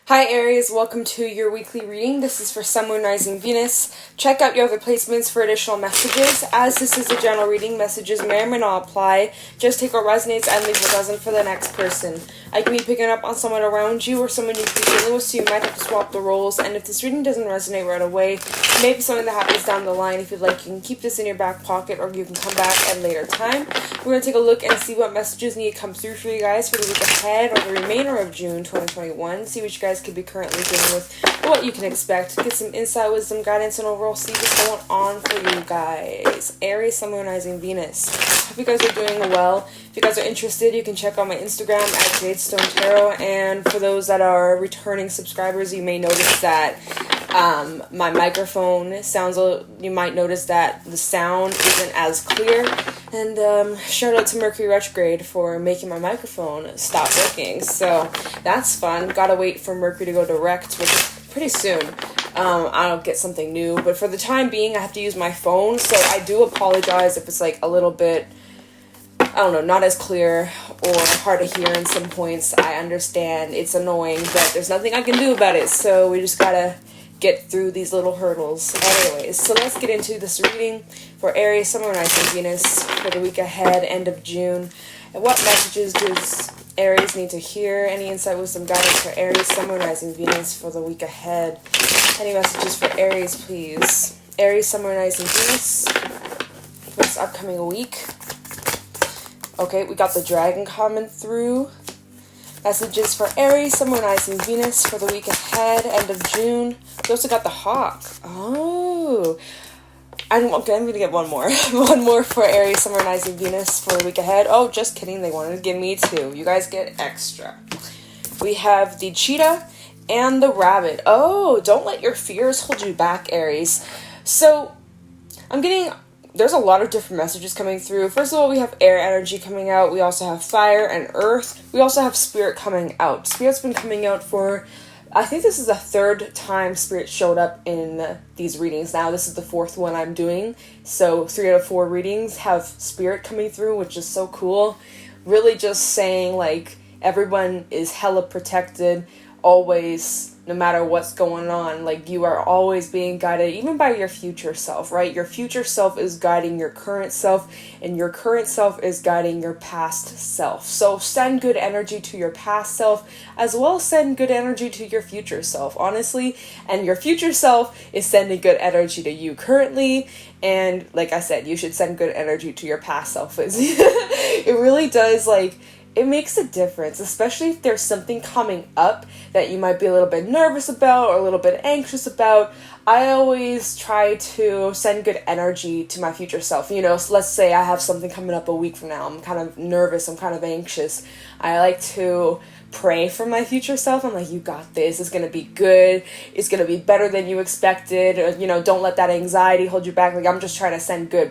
Hi Aries, welcome to your weekly reading. This is for Sun, Moon, Rising, Venus. Check out your other placements for additional messages. As this is a general reading, messages may or may not apply. Just take what resonates and leave what doesn't for the next person. I can be picking up on someone around you or someone you could be dealing with, so you might have to swap the roles. And if this reading doesn't resonate right away, maybe something that happens down the line. If you'd like, you can keep this in your back pocket or you can come back at a later time. We're going to take a look and see what messages need to come through for you guys for the week ahead or the remainder of June 2021. See what you guys could be currently dealing with, what you can expect, get some insight, wisdom, guidance, and overall see what's going on for you guys. Aries, Sun, Moon, Rising, Venus. Hope you guys are doing well. If you guys are interested, you can check out my Instagram at Weatherstone Tarot. And for those that are returning subscribers, you may notice that my microphone sounds you might notice that the sound isn't as clear. And shout out to Mercury retrograde for making my microphone stop working. So that's fun. Gotta wait for Mercury to go direct, which is pretty soon. I'll get something new. But for the time being, I have to use my phone. So I do apologize if it's like a little bit, I don't know, not as clear or hard to hear in some points. I understand it's annoying, but there's nothing I can do about it. So we just gotta get through these little hurdles. Anyways, so let's get into this reading for Aries, Sun, Moon, Rising, Venus for the week ahead, end of June. And what messages does Aries need to hear? Any insight, wisdom, guidance for Aries, Sun, Moon, Rising, Venus for the week ahead? Any messages for Aries, please? Aries, Sun, Moon, Rising, Venus for this upcoming week. Okay, we got the dragon coming through. Messages for Aries, Sun, Moon, Rising, Venus for the week ahead, end of June. We also got the hawk. Oh. I'm going to get one more. One more for Aries, Sun, Moon, Rising, Venus for the week ahead. Oh, just kidding. They wanted to give me two. You guys get extra. We have the cheetah and the rabbit. Oh, don't let your fears hold you back, Aries. So, there's a lot of different messages coming through. First of all, we have air energy coming out. We also have fire and earth. We also have spirit coming out. Spirit's been coming out for, I think this is the third time Spirit showed up in these readings now. This is the fourth one I'm doing. So 3 out of 4 readings have Spirit coming through, which is so cool. Really just saying, like, everyone is hella protected, always, no matter what's going on. Like, you are always being guided, even by your future self, right? Your future self is guiding your current self, and your current self is guiding your past self. So send good energy to your past self, as well as send good energy to your future self, honestly. And your future self is sending good energy to you currently. And like I said, you should send good energy to your past self. It really does, like, it makes a difference, especially if there's something coming up that you might be a little bit nervous about or a little bit anxious about. I always try to send good energy to my future self. You know, so let's say I have something coming up a week from now. I'm kind of nervous. I'm kind of anxious. I like to pray for my future self. I'm like, you got this. It's going to be good. It's going to be better than you expected. Or, you know, don't let that anxiety hold you back. Like, I'm just trying to send good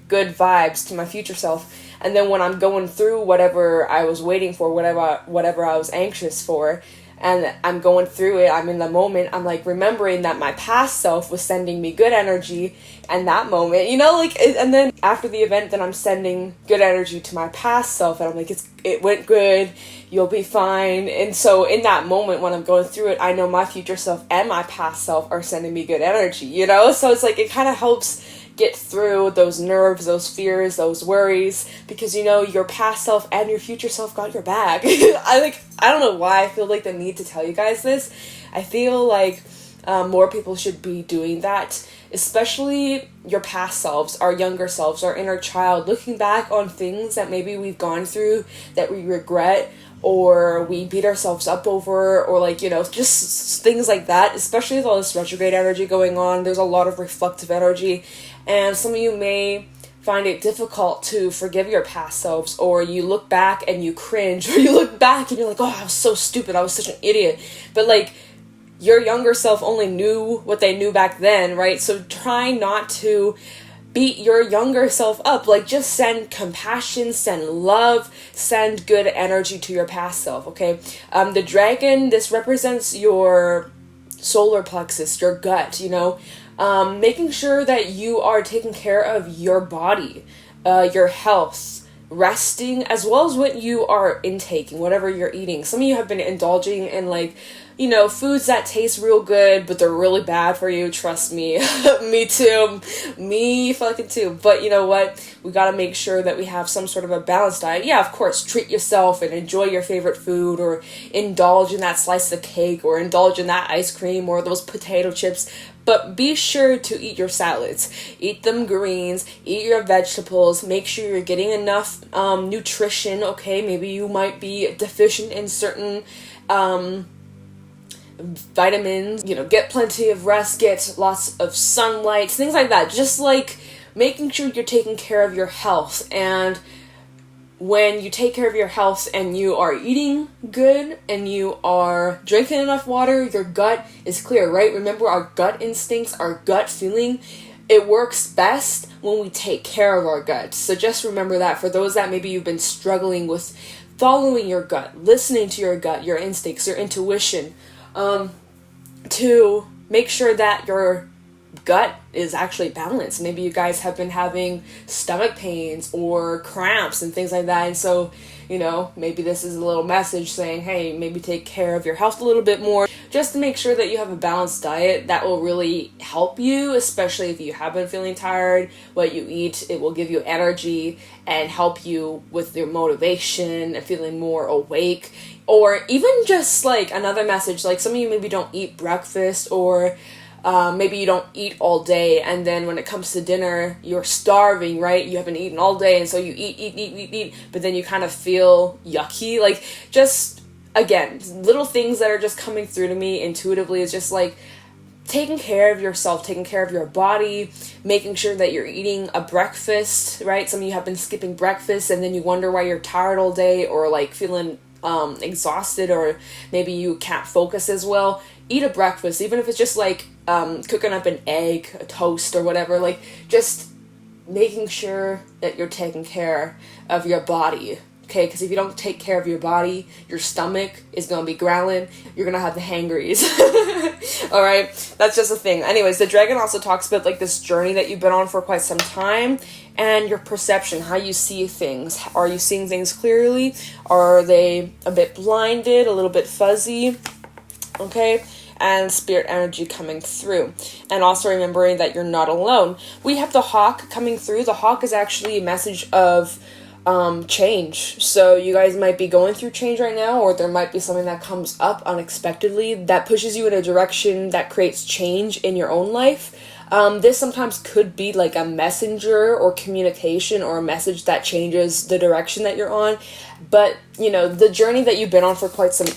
vibes to my future self. And then when I'm going through whatever I was waiting for, whatever I was anxious for, and I'm going through it, I'm in the moment, I'm like remembering that my past self was sending me good energy and that moment, you know, like, and then after the event, then I'm sending good energy to my past self, and I'm like, it went good, you'll be fine. And so in that moment when I'm going through it, I know my future self and my past self are sending me good energy, you know? So it's like, it kind of helps get through those nerves, those fears, those worries, because you know your past self and your future self got your back. I don't know why I feel like the need to tell you guys this. I feel like more people should be doing that, especially your past selves, our younger selves, our inner child, looking back on things that maybe we've gone through that we regret, or we beat ourselves up over, or like, you know, just things like that. Especially with all this retrograde energy going on, there's a lot of reflective energy, and some of you may find it difficult to forgive your past selves, or you look back and you cringe, or you look back and you're like, oh, I was so stupid, I was such an idiot. But like, your younger self only knew what they knew back then, right? So try not to beat your younger self up. Like, just send compassion, send love, send good energy to your past self, okay? The dragon, this represents your solar plexus, your gut, you know? Making sure that you are taking care of your body, your health, resting, as well as what you are intaking, whatever you're eating. Some of you have been indulging in, like, you know, foods that taste real good, but they're really bad for you. Trust me. Me too. Me fucking too. But you know what? We gotta make sure that we have some sort of a balanced diet. Yeah, of course, treat yourself and enjoy your favorite food, or indulge in that slice of cake, or indulge in that ice cream, or those potato chips. But be sure to eat your salads. Eat them greens. Eat your vegetables. Make sure you're getting enough nutrition, okay? Maybe you might be deficient in certain vitamins. You know, get plenty of rest. Get lots of sunlight. Things like that. Just, like, making sure you're taking care of your health. And when you take care of your health and you are eating good and you are drinking enough water, your gut is clear, right? Remember, our gut instincts, our gut feeling, it works best when we take care of our gut. So just remember that for those that maybe you've been struggling with following your gut, listening to your gut, your instincts, your intuition, to make sure that your gut is actually balanced. Maybe you guys have been having stomach pains or cramps and things like that, and so, you know, maybe this is a little message saying, hey, maybe take care of your health a little bit more, just to make sure that you have a balanced diet. That will really help you, especially if you have been feeling tired. What you eat, it will give you energy and help you with your motivation and feeling more awake. Or even just, like, another message, like, some of you maybe don't eat breakfast, or maybe you don't eat all day, and then when it comes to dinner, you're starving, right? You haven't eaten all day, and so you eat, but then you kind of feel yucky. Like, just, again, little things that are just coming through to me intuitively is just, like, taking care of yourself, taking care of your body, making sure that you're eating a breakfast, right? Some of you have been skipping breakfast, and then you wonder why you're tired all day, or, like, feeling exhausted, or maybe you can't focus as well. Eat a breakfast, even if it's just, like, cooking up an egg, a toast, or whatever. Like, just making sure that you're taking care of your body, okay? Because if you don't take care of your body, your stomach is going to be growling. You're going to have the hangries. All right? That's just a thing. Anyways, the dragon also talks about, like, this journey that you've been on for quite some time, and your perception, how you see things. Are you seeing things clearly? Are they a bit blinded, a little bit fuzzy? Okay? And spirit energy coming through. And also remembering that you're not alone. We have the hawk coming through. The hawk is actually a message of change. So you guys might be going through change right now, or there might be something that comes up unexpectedly that pushes you in a direction that creates change in your own life. This sometimes could be like a messenger or communication or a message that changes the direction that you're on. But, you know, the journey that you've been on for quite some...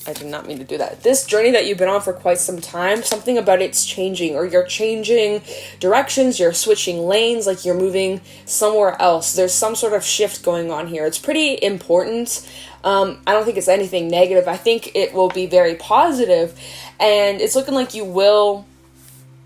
I did not mean to do that. This journey that you've been on for quite some time, something about it's changing, or you're changing directions, you're switching lanes, like you're moving somewhere else. There's some sort of shift going on here. It's pretty important. I don't think it's anything negative. I think it will be very positive, and it's looking like you will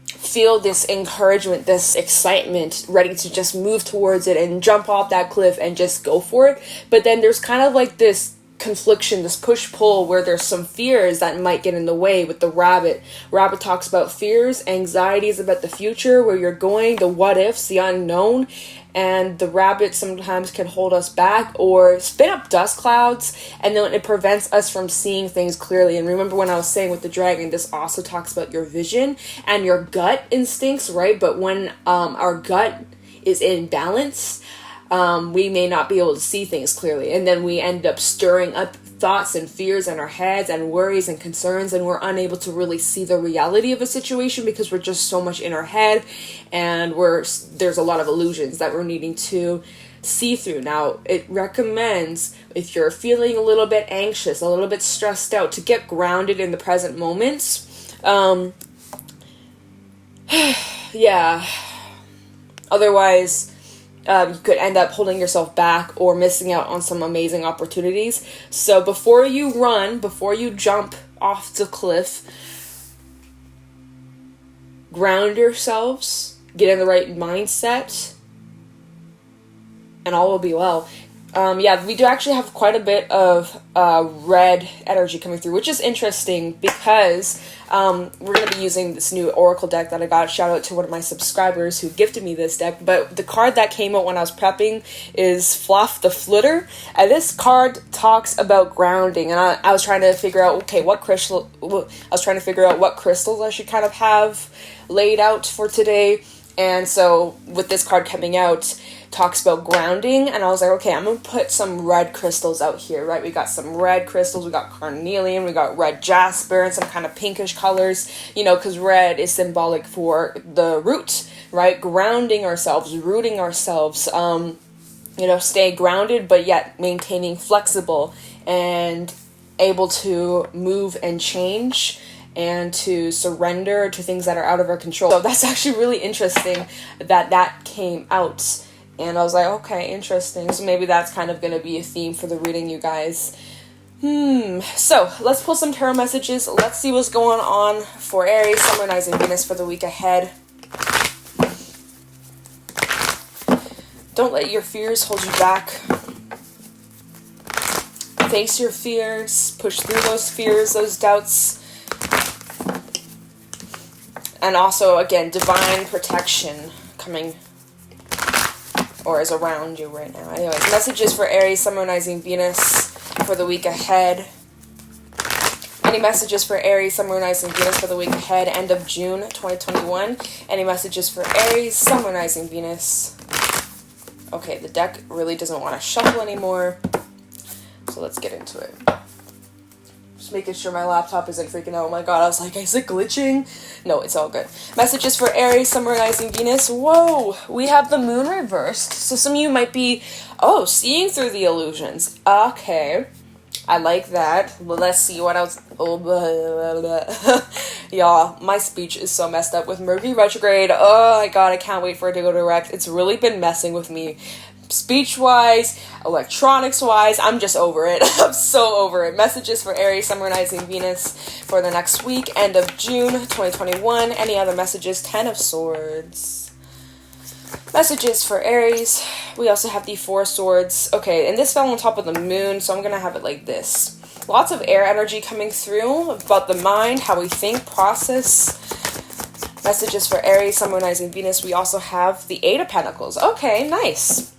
feel this encouragement, this excitement, ready to just move towards it and jump off that cliff and just go for it. But then there's kind of like this confliction, this push-pull, where there's some fears that might get in the way with the rabbit. Rabbit talks about fears, anxieties about the future, where you're going, the what ifs, the unknown, and the rabbit sometimes can hold us back or spin up dust clouds, and then it prevents us from seeing things clearly. And remember when I was saying with the dragon, this also talks about your vision and your gut instincts, right? But when our gut is in balance, we may not be able to see things clearly, and then we end up stirring up thoughts and fears in our heads and worries and concerns, and we're unable to really see the reality of a situation because we're just so much in our head, and there's a lot of illusions that we're needing to see through. Now, it recommends, if you're feeling a little bit anxious, a little bit stressed out, to get grounded in the present moments. Yeah. Otherwise, you could end up holding yourself back or missing out on some amazing opportunities. So before you run, before you jump off the cliff, ground yourselves, get in the right mindset, and all will be well. Yeah, we do actually have quite a bit of red energy coming through, which is interesting because we're going to be using this new Oracle deck that I got. Shout out to one of my subscribers who gifted me this deck. But the card that came out when I was prepping is Fluff the Flitter. And this card talks about grounding. And I was trying to figure out, okay, what crystals I should kind of have laid out for today. And so with this card coming out, talks about grounding, and I was like, okay, I'm gonna put some red crystals out here, right? We got some red crystals, we got carnelian, we got red jasper, and some kind of pinkish colors, you know, because red is symbolic for the root, right? Grounding ourselves, rooting ourselves, you know, stay grounded, but yet maintaining flexible and able to move and change and to surrender to things that are out of our control. So that's actually really interesting that came out. And I was like, okay, interesting. So maybe that's kind of going to be a theme for the reading, you guys. So let's pull some tarot messages. Let's see what's going on for Aries, Sun, Rising, Venus for the week ahead. Don't let your fears hold you back. Face your fears. Push through those fears, those doubts. And also, again, divine protection coming or is around you right now. Anyways, messages for Aries, Sun, Rising, Venus for the week ahead. Any messages for Aries, Sun, Rising, Venus for the week ahead, end of June 2021. Any messages for Aries, Sun, Rising, Venus. Okay, the deck really doesn't want to shuffle anymore. So let's get into it. Just making sure my laptop isn't freaking out. Oh my god, I was like, is it glitching? No, it's all good. Messages for Aries, Sun, Rising, Venus. Whoa, we have the moon reversed. So some of you might be, seeing through the illusions. Okay, I like that. Well, let's see what else. Y'all, my speech is so messed up with Mercury retrograde. Oh my god, I can't wait for it to go direct. It's really been messing with me. Speech-wise, electronics-wise, I'm just over it. I'm so over it. Messages for Aries, Sun, Rising, Venus for the next week, end of June 2021. Any other messages? 10 of Swords. Messages for Aries. We also have the 4 Swords. Okay, and this fell on top of the moon, so I'm going to have it like this. Lots of air energy coming through about the mind, how we think, process. Messages for Aries, Sun, Rising, Venus. We also have the 8 of Pentacles. Okay, nice.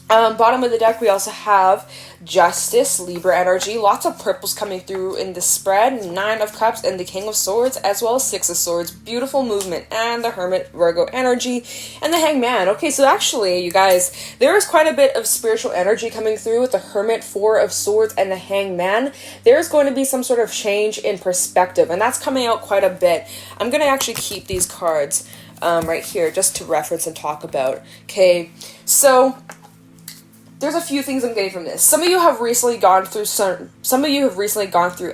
Bottom of the deck, we also have Justice, Libra energy. Lots of purples coming through in the spread. 9 of Cups and the King of Swords, as well as 6 of Swords. Beautiful movement. And the Hermit, Virgo energy. And the Hangman. Okay, so actually, you guys, there is quite a bit of spiritual energy coming through with the Hermit, 4 of Swords, and the Hangman. There's going to be some sort of change in perspective, and that's coming out quite a bit. I'm going to actually keep these cards right here just to reference and talk about. Okay, so there's a few things I'm getting from this. Some of you have recently gone through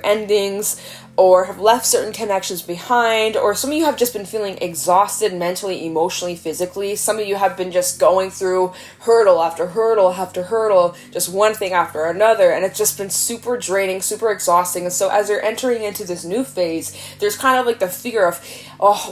endings, or have left certain connections behind, or some of you have just been feeling exhausted mentally, emotionally, physically. Some of you have been just going through hurdle after hurdle after hurdle, just one thing after another, and it's just been super draining, super exhausting. And so as you're entering into this new phase, there's kind of like the fear of,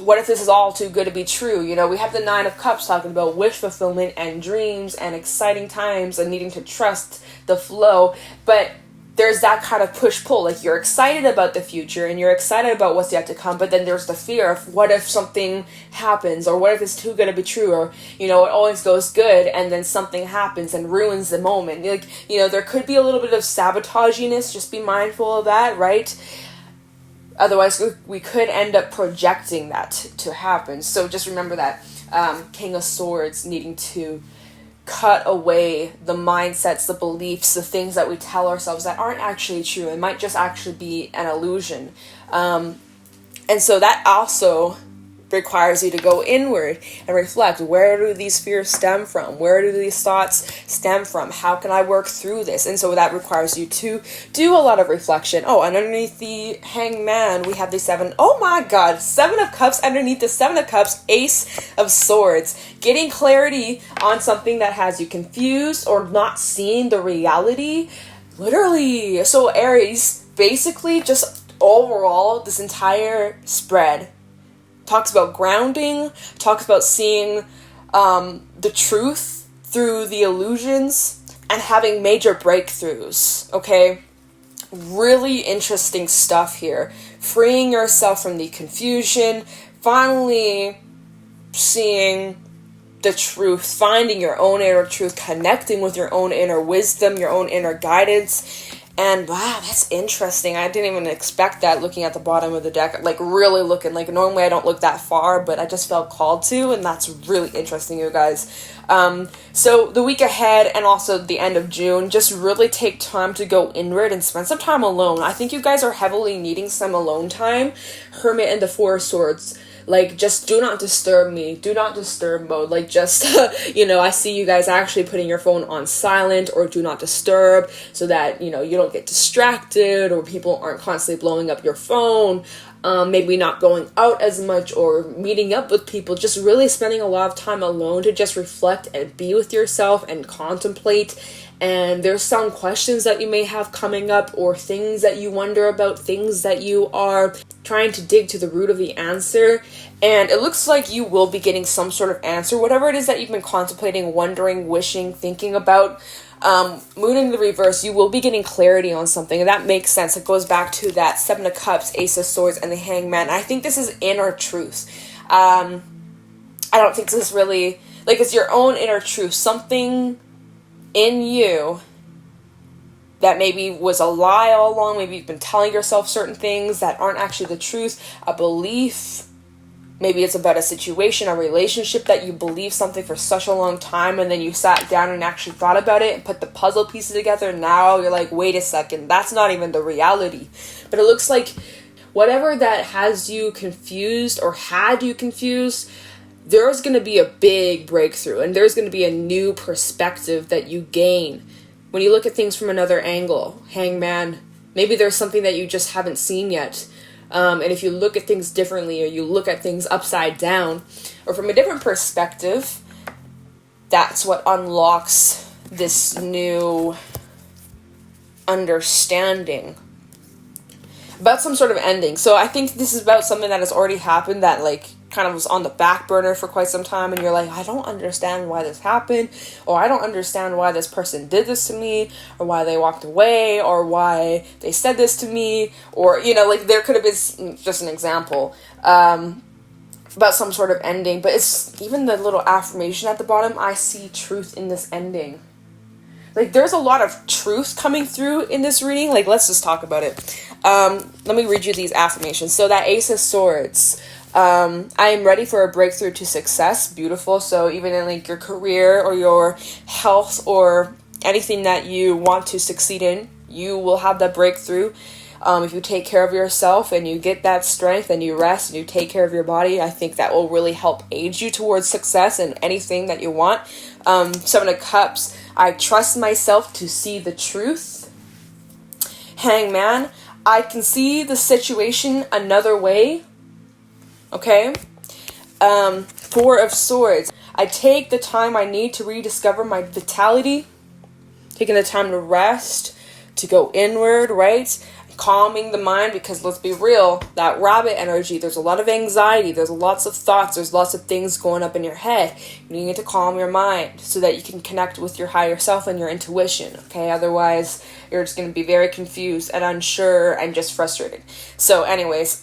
what if this is all too good to be true? You know, we have the 9 of Cups talking about wish fulfillment and dreams and exciting times and needing to trust the flow, but there's that kind of push-pull, like you're excited about the future and you're excited about what's yet to come, but then there's the fear of what if something happens, or what if it's too good to be true, or, you know, it always goes good and then something happens and ruins the moment. Like, you know, there could be a little bit of sabotaginess, just be mindful of that, right? Otherwise, we could end up projecting that to happen. So just remember that King of Swords needing to cut away the mindsets, the beliefs, the things that we tell ourselves that aren't actually true and might just actually be an illusion. And so that also requires you to go inward and reflect. Where do these fears stem from? Where do these thoughts stem from? How can I work through this? And so that requires you to do a lot of reflection. Oh, and underneath the Hangman, we have the 7. Oh my god, 7 of Cups underneath the 7 of Cups, Ace of Swords. Getting clarity on something that has you confused or not seeing the reality. Literally. So Aries, basically just overall, this entire spread talks about grounding, talks about seeing the truth through the illusions, and having major breakthroughs, okay? Really interesting stuff here. Freeing yourself from the confusion, finally seeing the truth, finding your own inner truth, connecting with your own inner wisdom, your own inner guidance. And wow, that's interesting. I didn't even expect that looking at the bottom of the deck, like really looking, like normally I don't look that far, but I just felt called to, and that's really interesting, you guys. So the week ahead and also the end of June, just really take time to go inward and spend some time alone. I think you guys are heavily needing some alone time. Hermit and the Four of Swords. Like, just do not disturb me. Do not disturb mode. Like, just, I see you guys actually putting your phone on silent or do not disturb so that, you don't get distracted or people aren't constantly blowing up your phone. Maybe not going out as much or meeting up with people. Just really spending a lot of time alone to just reflect and be with yourself and contemplate. And there's some questions that you may have coming up or things that you wonder about, things that you are trying to dig to the root of the answer. And it looks like you will be getting some sort of answer, whatever it is that you've been contemplating, wondering, wishing, thinking about. Moon in the reverse, you will be getting clarity on something, and that makes sense. It goes back to that Seven of Cups, Ace of Swords, and the Hangman. I think this is inner truth. I don't think this is really, like, it's your own inner truth. Something in you that maybe was a lie all along. Maybe you've been telling yourself certain things that aren't actually the truth. A belief. Maybe it's about a situation, a relationship that you believed something for such a long time, and then you sat down and actually thought about it and put the puzzle pieces together, and now you're like, wait a second, that's not even the reality. But it looks like whatever that has you confused or had you confused, there's going to be a big breakthrough, and there's going to be a new perspective that you gain when you look at things from another angle. Hangman, maybe there's something that you just haven't seen yet. And if you look at things differently, or you look at things upside down, or from a different perspective, that's what unlocks this new understanding about some sort of ending. So I think this is about something that has already happened that, like, kind of was on the back burner for quite some time, and you're like, I don't understand why this happened, or I don't understand why this person did this to me, or why they walked away, or why they said this to me, or, like, there could have been just an example about some sort of ending. But it's even the little affirmation at the bottom, I see truth in this ending. Like, there's a lot of truth coming through in this reading. Like, let's just talk about it. Let me read you these affirmations. So that Ace of Swords, I am ready for a breakthrough to success. Beautiful. So even in, like, your career or your health or anything that you want to succeed in, you will have that breakthrough. If you take care of yourself and you get that strength and you rest and you take care of your body, I think that will really help aid you towards success in anything that you want. Seven of Cups, I trust myself to see the truth. Hangman, I can see the situation another way. Okay? Four of Swords, I take the time I need to rediscover my vitality. Taking the time to rest, to go inward, right? Calming the mind, because let's be real, that rabbit energy, there's a lot of anxiety, there's lots of thoughts, there's lots of things going up in your head. You need to calm your mind so that you can connect with your higher self and your intuition, okay? Otherwise, you're just going to be very confused and unsure and just frustrated. So anyways,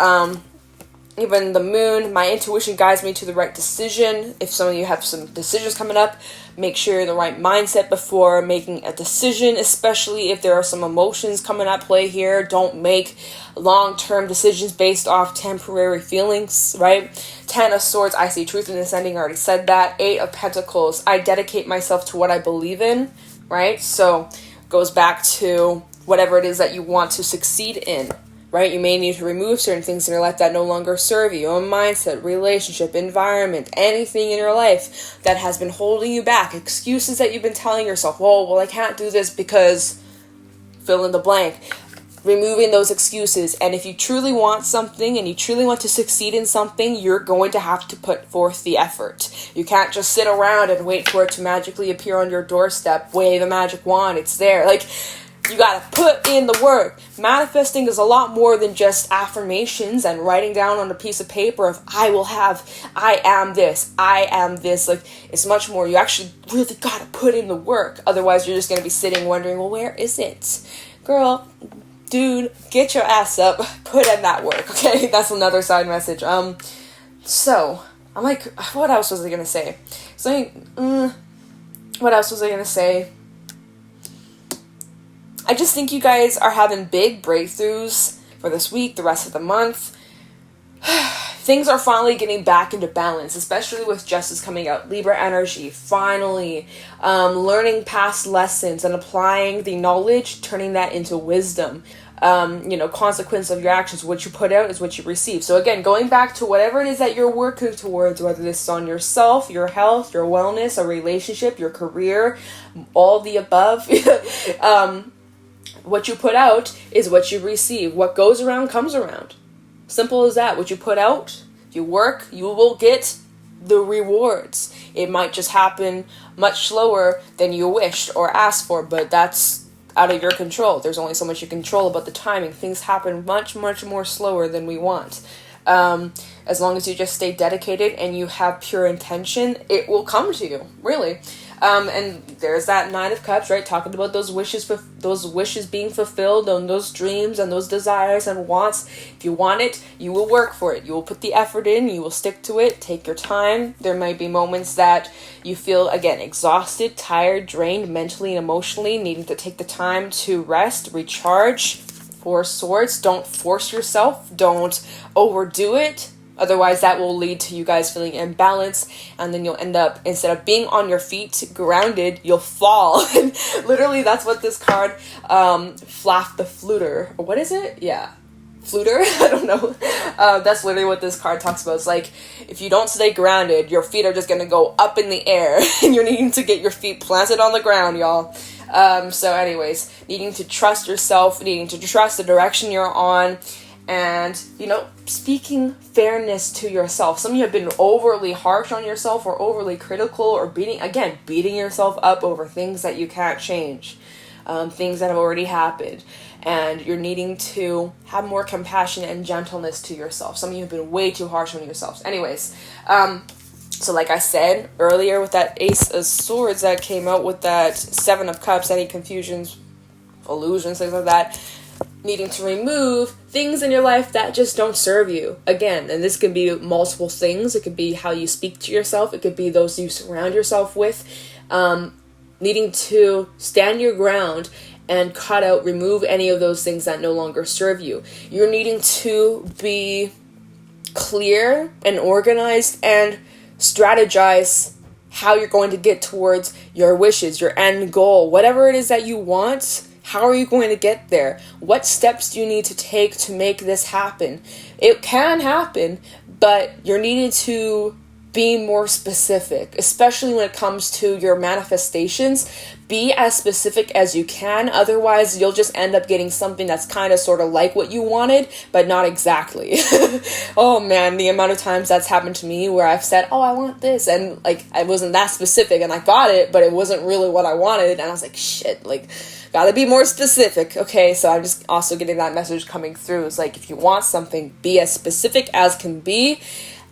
even the Moon, my intuition guides me to the right decision. If some of you have some decisions coming up, make sure you're in the right mindset before making a decision, especially if there are some emotions coming at play here. Don't make long-term decisions based off temporary feelings, right? 10 of Swords, I see truth in this ending. I already said that. 8 of Pentacles, I dedicate myself to what I believe in, right? So goes back to whatever it is that you want to succeed in. Right? You may need to remove certain things in your life that no longer serve you. A mindset, relationship, environment, anything in your life that has been holding you back. Excuses that you've been telling yourself. Well, I can't do this because fill in the blank. Removing those excuses. And if you truly want something and you truly want to succeed in something, you're going to have to put forth the effort. You can't just sit around and wait for it to magically appear on your doorstep. Wave a magic wand. It's there. Like, You gotta put in the work. Manifesting is a lot more than just affirmations and writing down on a piece of paper of I am this. Like, it's much more. You actually really gotta put in the work. Otherwise, you're just gonna be sitting wondering, well, where is it? Girl, dude, get your ass up. Put in that work, okay? That's another side message. So, I'm like, what else was I gonna say? What else was I gonna say? I just think you guys are having big breakthroughs for this week, the rest of the month. Things are finally getting back into balance, especially with Justice coming out. Libra energy, finally. Learning past lessons and applying the knowledge, turning that into wisdom. Consequence of your actions. What you put out is what you receive. So again, going back to whatever it is that you're working towards, whether this is on yourself, your health, your wellness, a relationship, your career, all the above. What you put out is what you receive. What goes around comes around. Simple as that. What you put out, you work, you will get the rewards. It might just happen much slower than you wished or asked for, but that's out of your control. There's only so much you control about the timing. Things happen much, much more slower than we want. As long as you just stay dedicated and you have pure intention, it will come to you, really. And there's that Nine of Cups, right? Talking about those wishes being fulfilled, and those dreams and those desires and wants. If you want it, you will work for it. You will put the effort in. You will stick to it. Take your time. There might be moments that you feel, again, exhausted, tired, drained, mentally and emotionally, needing to take the time to rest, recharge. Four Swords. Don't force yourself. Don't overdo it. Otherwise, that will lead to you guys feeling imbalanced, and then you'll end up, instead of being on your feet, grounded, you'll fall. And literally, that's what this card, Flaff the Fluter, or what is it? Yeah, Fluter? I don't know. That's literally what this card talks about. It's like, if you don't stay grounded, your feet are just going to go up in the air, and you're needing to get your feet planted on the ground, y'all. So anyways, needing to trust yourself, needing to trust the direction you're on, and, speaking fairness to yourself. Some of you have been overly harsh on yourself or overly critical or beating yourself up over things that you can't change, things that have already happened. And you're needing to have more compassion and gentleness to yourself. Some of you have been way too harsh on yourselves. Anyways, so like I said earlier with that Ace of Swords that came out with that Seven of Cups, any confusions, illusions, things like that, needing to remove things in your life that just don't serve you. Again, and this could be multiple things. It could be how you speak to yourself. It could be those you surround yourself with. Needing to stand your ground and remove any of those things that no longer serve you. You're needing to be clear and organized and strategize how you're going to get towards your wishes, your end goal, whatever it is that you want. How are you going to get there? What steps do you need to take to make this happen? It can happen, but you're needed to be more specific, especially when it comes to your manifestations. Be as specific as you can. Otherwise, you'll just end up getting something that's kind of sort of like what you wanted, but not exactly. Oh man, the amount of times that's happened to me where I've said, oh, I want this. And like, I wasn't that specific and I got it, but it wasn't really what I wanted. And I was like, shit, like, gotta be more specific. Okay, so I'm just also getting that message coming through. It's like, if you want something, be as specific as can be.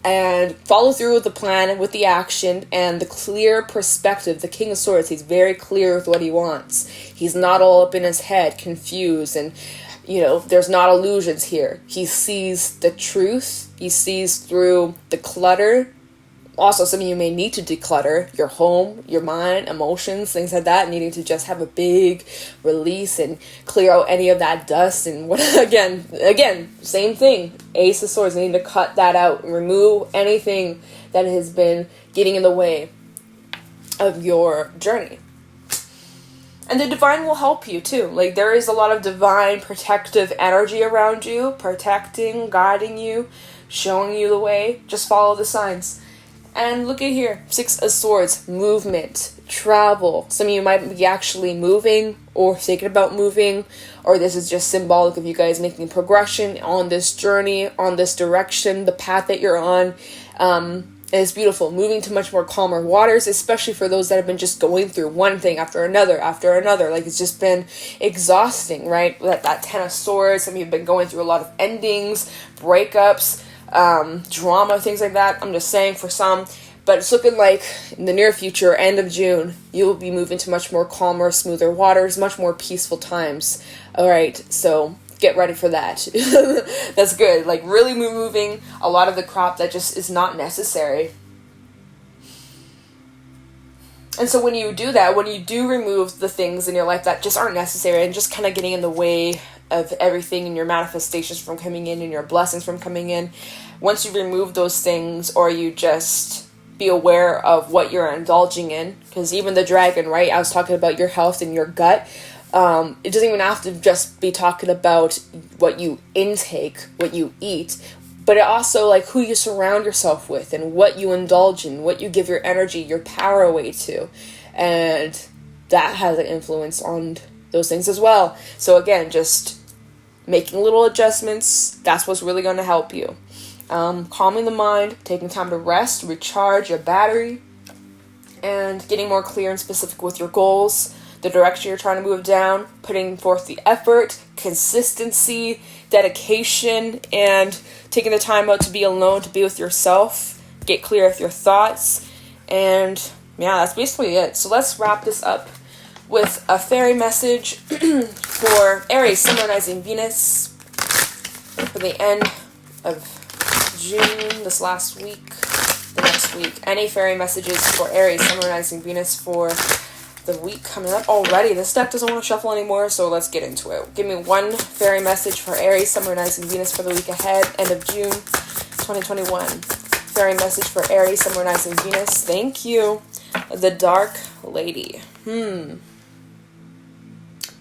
And follow through with the plan, with the action, and the clear perspective. The King of Swords, he's very clear with what he wants. He's not all up in his head, confused, and, there's not illusions here. He sees the truth. He sees through the clutter. Also, some of you may need to declutter your home, your mind, emotions, things like that, needing to just have a big release and clear out any of that dust. And again, same thing. Ace of Swords, needing to cut that out and remove anything that has been getting in the way of your journey. And the divine will help you too. Like, there is a lot of divine protective energy around you, protecting, guiding you, showing you the way. Just follow the signs. And look at here, Six of Swords, movement, travel. Some of you might be actually moving or thinking about moving, or this is just symbolic of you guys making progression on this journey, on this direction, the path that you're on. And it's beautiful, moving to much more calmer waters, especially for those that have been just going through one thing after another. Like, it's just been exhausting, right? That Ten of Swords, some of you have been going through a lot of endings, breakups, drama, things like that. I'm just saying for some. But it's looking like in the near future, end of June, you will be moving to much more calmer, smoother waters, much more peaceful times. All right, so get ready for that. That's good. Like, really removing a lot of the crap that just is not necessary. And so when you do that, when you do remove the things in your life that just aren't necessary and just kind of getting in the way of everything and your manifestations from coming in and your blessings from coming in, once you remove those things, or you just be aware of what you're indulging in, because even the dragon, right? I was talking about your health and your gut. It doesn't even have to just be talking about what you intake, what you eat, but it also, like, who you surround yourself with and what you indulge in, what you give your energy, your power away to. And that has an influence on those things as well. So again, just making little adjustments, that's what's really going to help you. Calming the mind, taking time to rest, recharge your battery, and getting more clear and specific with your goals, the direction you're trying to move down, putting forth the effort, consistency, dedication, and taking the time out to be alone, to be with yourself, get clear with your thoughts, and yeah, that's basically it. So let's wrap this up with a fairy message for Aries, Sun, Moon, Rising, Venus, for the end of June, this last week, the next week. Any fairy messages for Aries, Sun, Moon, Rising, Venus for the week coming up already. This deck doesn't want to shuffle anymore, so let's get into it. Give me one fairy message for Aries, Sun, Moon, Rising, Venus for the week ahead, end of June 2021. Fairy message for Aries, Sun, Moon, Rising, Venus. Thank you. The Dark Lady.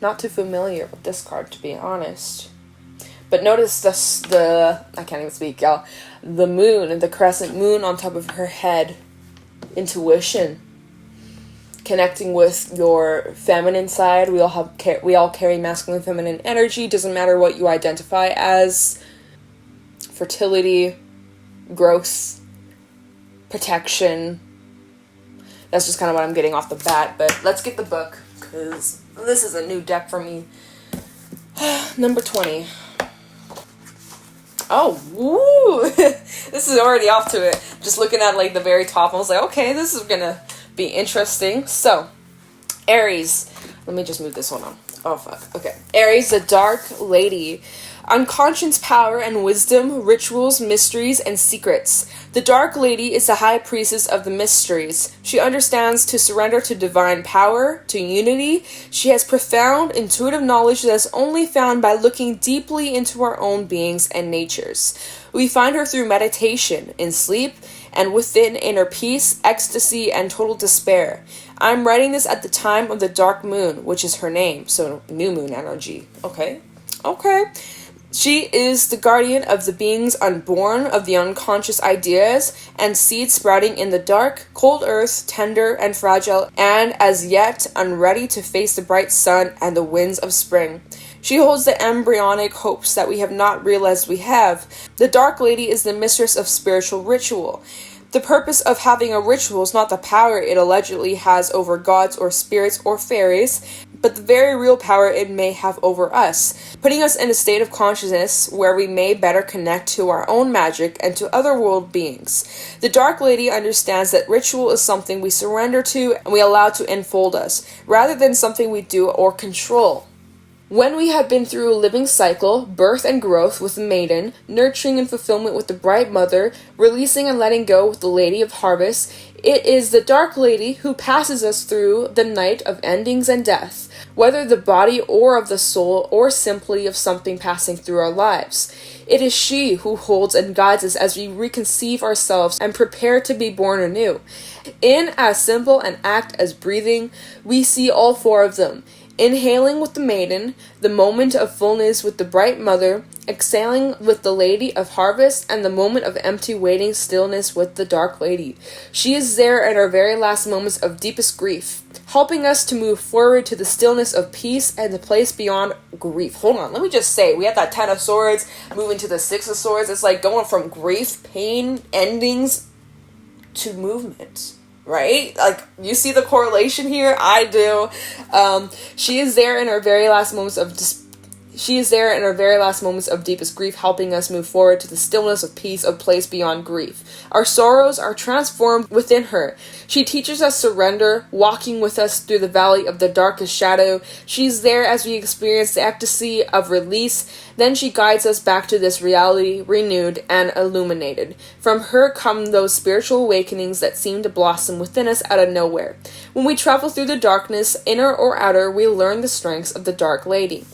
Not too familiar with this card, to be honest. But notice I can't even speak, y'all. The moon, the crescent moon on top of her head. Intuition. Connecting with your feminine side. We all carry masculine and feminine energy. Doesn't matter what you identify as. Fertility, growth, protection. That's just kind of what I'm getting off the bat. But let's get the book, because this is a new deck for me. Number 20. Oh, woo! This is already off to it. Just looking at, like, the very top, I was like, okay, this is gonna be interesting. So, Aries. Let me just move this one on. Oh, fuck. Okay. Aries, the Dark Lady. Unconscious power and wisdom, rituals, mysteries, and secrets. The Dark Lady is the high priestess of the mysteries. She understands to surrender to divine power, to unity. She has profound, intuitive knowledge that is only found by looking deeply into our own beings and natures. We find her through meditation, in sleep, and within inner peace, ecstasy, and total despair. I'm writing this at the time of the dark moon, which is her name, so new moon energy. Okay. She is the guardian of the beings unborn, of the unconscious ideas and seeds sprouting in the dark, cold earth, tender and fragile, and as yet unready to face the bright sun and the winds of spring. She holds the embryonic hopes that we have not realized we have. The Dark Lady is the mistress of spiritual ritual. The purpose of having a ritual is not the power it allegedly has over gods or spirits or fairies, but the very real power it may have over us, putting us in a state of consciousness where we may better connect to our own magic and to other world beings. The Dark Lady understands that ritual is something we surrender to and we allow to enfold us, rather than something we do or control. When we have been through a living cycle, birth and growth with the maiden, nurturing and fulfillment with the bright mother, releasing and letting go with the lady of harvest, it is the Dark Lady who passes us through the night of endings and death, whether the body or of the soul, or simply of something passing through our lives. It is she who holds and guides us as we reconceive ourselves and prepare to be born anew. In as simple an act as breathing, we see all four of them. Inhaling with the maiden, the moment of fullness with the bright mother, exhaling with the lady of harvest, and the moment of empty waiting stillness with the Dark Lady. She is there in our very last moments of deepest grief, helping us to move forward to the stillness of peace and the place beyond grief. Hold on, let me just say, we have that Ten of Swords, moving to the Six of Swords. It's like going from grief, pain, endings, to movement, right? Like, you see the correlation here? I do. She is there in her very last moments of deepest grief, helping us move forward to the stillness of peace, a place beyond grief. Our sorrows are transformed within her. She teaches us surrender, walking with us through the valley of the darkest shadow. She's there as we experience the ecstasy of release. Then she guides us back to this reality, renewed and illuminated. From her come those spiritual awakenings that seem to blossom within us out of nowhere. When we travel through the darkness, inner or outer, we learn the strengths of the Dark Lady.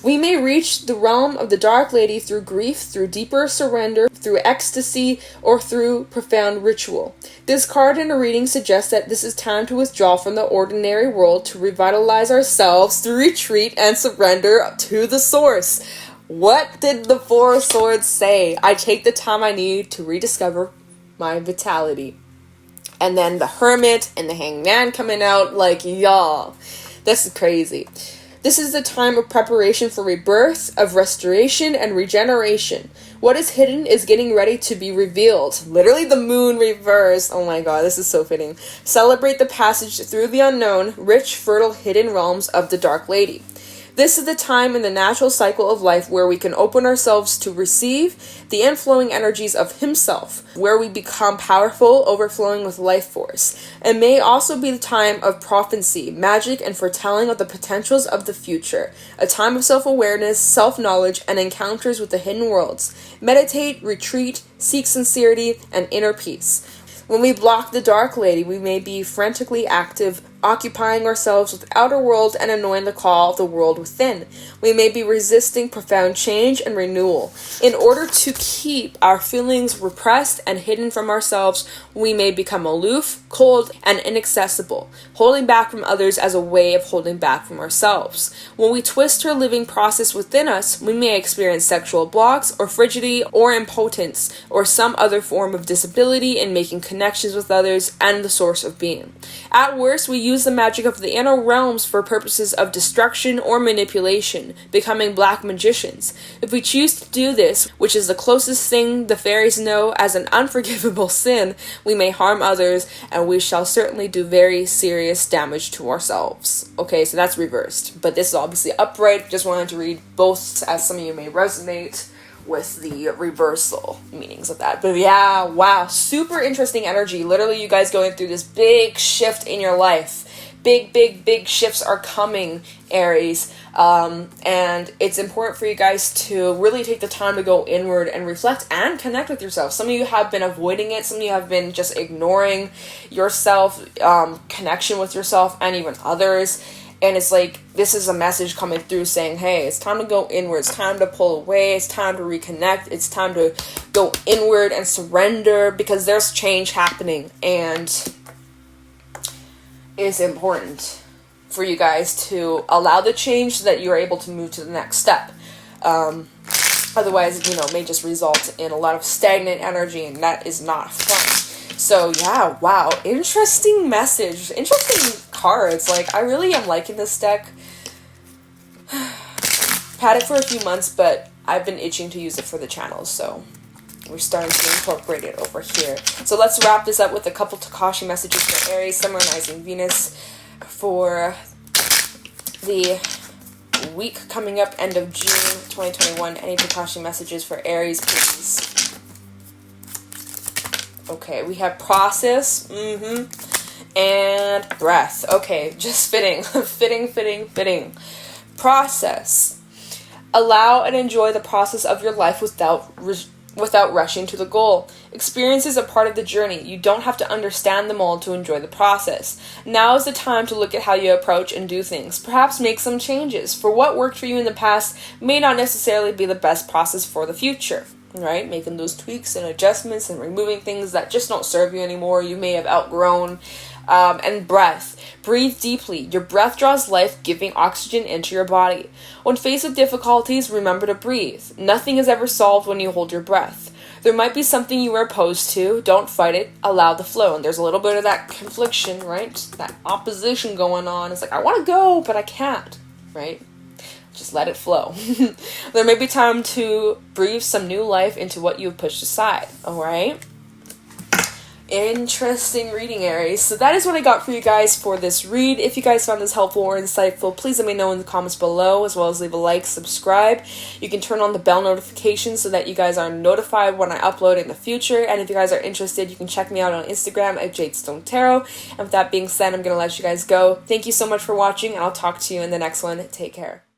We may reach the realm of the Dark Lady through grief, through deeper surrender, through ecstasy, or through profound ritual. This card in a reading suggests that this is time to withdraw from the ordinary world to revitalize ourselves through retreat and surrender to the source. What did the Four of Swords say? I take the time I need to rediscover my vitality. And then the Hermit and the Hangman coming out, like, y'all, this is crazy. This is the time of preparation for rebirth, of restoration and regeneration. What is hidden is getting ready to be revealed. Literally the moon reversed. Oh my god, this is so fitting. Celebrate the passage through the unknown, rich, fertile, hidden realms of the Dark Lady. This is the time in the natural cycle of life where we can open ourselves to receive the inflowing energies of Himself, where we become powerful, overflowing with life force. It may also be the time of prophecy, magic, and foretelling of the potentials of the future, a time of self-awareness, self-knowledge, and encounters with the hidden worlds. Meditate, retreat, seek sincerity, and inner peace. When we block the Dark Lady, we may be frantically active, occupying ourselves with the outer world and annoying the call of the world within. We may be resisting profound change and renewal. In order to keep our feelings repressed and hidden from ourselves, we may become aloof, cold, and inaccessible, holding back from others as a way of holding back from ourselves. When we twist her living process within us, we may experience sexual blocks or frigidity or impotence or some other form of disability in making connections with others and the source of being. At worst, we use the magic of the inner realms for purposes of destruction or manipulation, becoming black magicians. If we choose to do this, which is the closest thing the fairies know as an unforgivable sin, we may harm others, and we shall certainly do very serious damage to ourselves. Okay, so that's reversed, but this is obviously upright. Just wanted to read both, as some of you may resonate with the reversal meanings of that. But yeah, wow, super interesting energy. Literally, you guys going through this big shift in your life. Big shifts are coming, Aries. And it's important for you guys to really take the time to go inward and reflect and connect with yourself. Some of you have been avoiding it. Some of you have been just ignoring yourself, connection with yourself, and even others. And it's like, this is a message coming through saying, hey, it's time to go inward. It's time to pull away. It's time to reconnect. It's time to go inward and surrender, because there's change happening. And it's important for you guys to allow the change so that you're able to move to the next step. Otherwise, it may just result in a lot of stagnant energy, and that is not fun. So yeah, wow, interesting message, interesting cards. Like, I really am liking this deck. I've had it for a few months, but I've been itching to use it for the channel, so we're starting to incorporate it over here. So let's wrap this up with a couple Tikashi messages for Aries, Sun, Moon, Rising, Venus, for the week coming up, end of June 2021. Any Tikashi messages for Aries, please? Okay, we have process, and breath. Okay, just fitting, fitting. Process. Allow and enjoy the process of your life without rushing to the goal. Experiences are part of the journey. You don't have to understand them all to enjoy the process. Now is the time to look at how you approach and do things. Perhaps make some changes. For what worked for you in the past may not necessarily be the best process for the future. Right? Making those tweaks and adjustments and removing things that just don't serve you anymore, you may have outgrown. And breath. Breathe deeply. Your breath draws life-giving oxygen into your body. When faced with difficulties, remember to breathe. Nothing is ever solved when you hold your breath. There might be something you are opposed to. Don't fight it. Allow the flow. And there's a little bit of that confliction, right? That opposition going on. It's like, I want to go, but I can't, right? Just let it flow. There may be time to breathe some new life into what you've pushed aside, all right? Interesting reading, Aries. So that is what I got for you guys for this read. If you guys found this helpful or insightful, please let me know in the comments below, as well as leave a like, subscribe. You can turn on the bell notifications so that you guys are notified when I upload in the future. And if you guys are interested, you can check me out on Instagram at Jadestone Tarot. And with that being said, I'm going to let you guys go. Thank you so much for watching, and I'll talk to you in the next one. Take care.